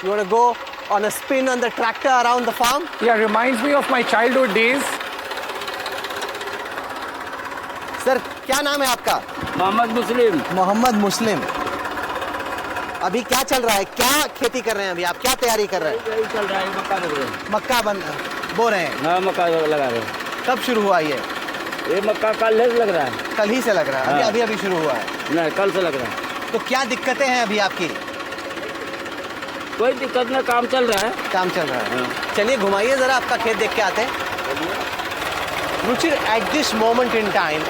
You want to go on a spin on the tractor around the farm? Yeah, reminds me of my childhood days. Sir क्या नाम है आपका? मोहम्मद मुस्लिम। अभी क्या चल रहा है? क्या खेती कर रहे हैं अभी आप? क्या तैयारी कर रहे हैं? यही चल रहा है, मक्का लग रहा है। मक्का बो रहे हैं? हाँ, मक्का लगा रहे हैं। कब शुरू हुआ ये? ये मक्का कल से लग रहा है। कल ही से लग रहा है? हाँ। अभी शुरू हुआ है? नहीं, कल से लग रहा है। तो क्या दिक्कतें हैं अभी आपकी? कोई दिक्कत नहीं, काम चल रहा है। काम चल रहा है। हाँ। चलिए घुमाइए जरा, आपका खेत देख के आते हैं। Ruchir, at this moment in time,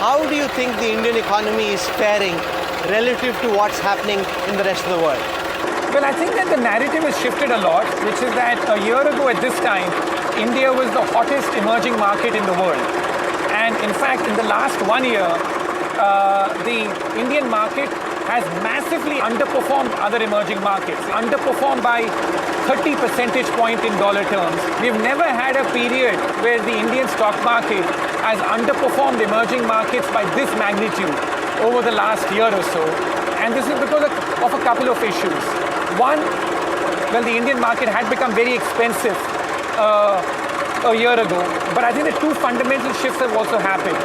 how do you think the Indian economy is faring relative to what's happening in the rest of the world? Well, I think that the narrative has shifted a lot, which is that a year ago at this time, India was the hottest emerging market in the world. And in fact, in the last 1 year, the Indian market has massively underperformed other emerging markets, underperformed by 30 percentage point in dollar terms. We've never had a period where the Indian stock market has underperformed emerging markets by this magnitude over the last year or so. And this is because of a couple of issues. One, well, the Indian market had become very expensive a year ago, but I think the two fundamental shifts have also happened.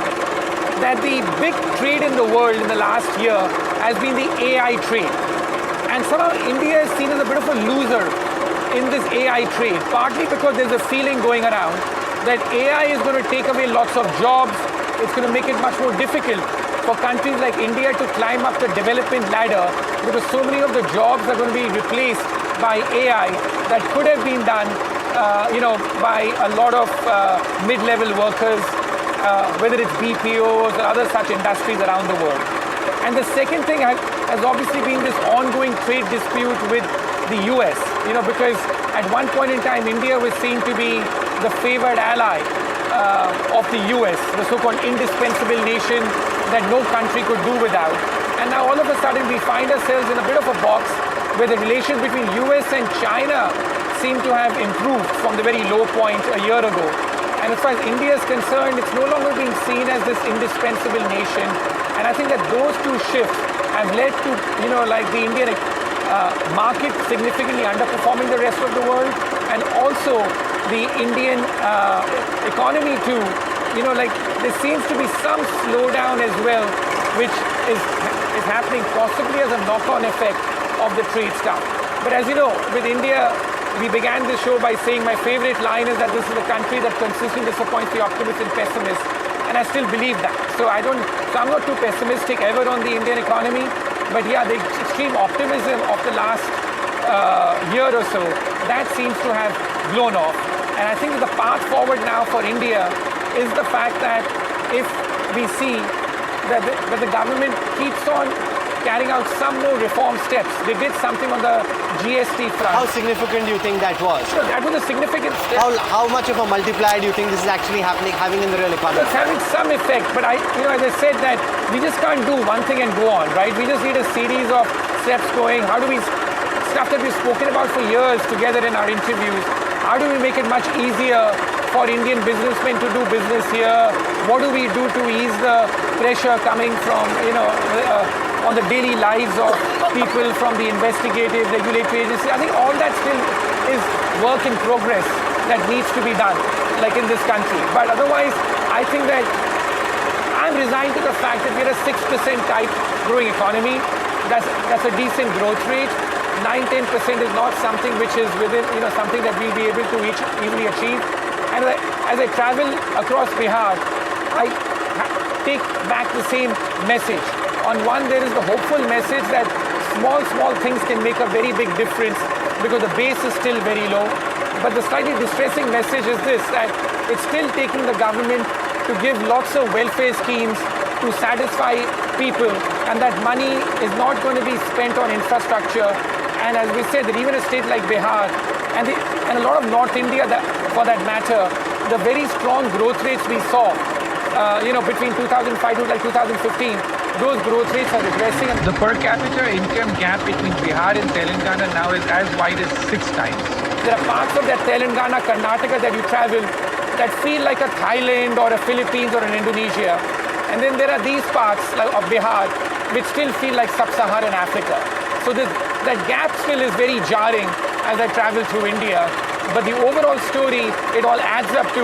That the big trade in the world in the last year has been the AI trade. And somehow India is seen as a bit of a loser in this AI trade, partly because there's a feeling going around that AI is going to take away lots of jobs. It's going to make it much more difficult for countries like India to climb up the development ladder, because so many of the jobs are going to be replaced by AI that could have been done by a lot of mid-level workers, whether it's BPOs or other such industries around the world. And the second thing has obviously been this ongoing trade dispute with the US, because at one point in time, India was seen to be the favored ally of the US, the so-called indispensable nation that no country could do without. And now all of a sudden we find ourselves in a bit of a box where the relations between US and China seem to have improved from the very low point a year ago. And as far as India is concerned, it's no longer being seen as this indispensable nation. And I think that those two shifts have led to, the Indian market significantly underperforming the rest of the world, and also the Indian economy too. There seems to be some slowdown as well, which is happening possibly as a knock-on effect of the trade stuff. But as you know, with India, we began this show by saying my favorite line is that this is a country that consistently disappoints the optimists and pessimists, and I still believe that. So I'm not too pessimistic ever on the Indian economy, but yeah, the extreme optimism of the last year or so, that seems to have blown off. And I think the path forward now for India is the fact that if we see that the government keeps on carrying out some more reform steps. They did something on the GST front. How significant do you think that was? So that was a significant step. How much of a multiplier do you think this is actually having in the real economy? It's having some effect, but as I said, that we just can't do one thing and go on, right? We just need a series of steps going. How do we, stuff that we've spoken about for years together in our interviews, how do we make it much easier for Indian businessmen to do business here? What do we do to ease the pressure coming from, on the daily lives of people from the investigative, regulatory agency? I think all that still is work in progress that needs to be done, like in this country. But otherwise, I think that I'm resigned to the fact that we're a 6% type growing economy. That's a decent growth rate. 9-10% is not something which is within, something that we'll be able to easily achieve. And as I travel across Bihar, I take back the same message. On one, there is the hopeful message that small things can make a very big difference because the base is still very low. But the slightly distressing message is this, that it's still taking the government to give lots of welfare schemes to satisfy people, and that money is not going to be spent on infrastructure. And as we said, that even a state like Bihar and a lot of North India, for that matter, the very strong growth rates we saw, between 2005 to 2015, those growth rates are regressing. The per capita income gap between Bihar and Telangana now is as wide as 6 times. There are parts of that Telangana, Karnataka that you travel that feel like a Thailand or a Philippines or an Indonesia. And then there are these parts of Bihar which still feel like sub-Saharan Africa. So that gap still is very jarring as I travel through India. But the overall story, it all adds up to,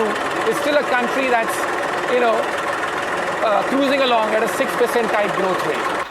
is still a country that's, cruising along at a 6% type growth rate.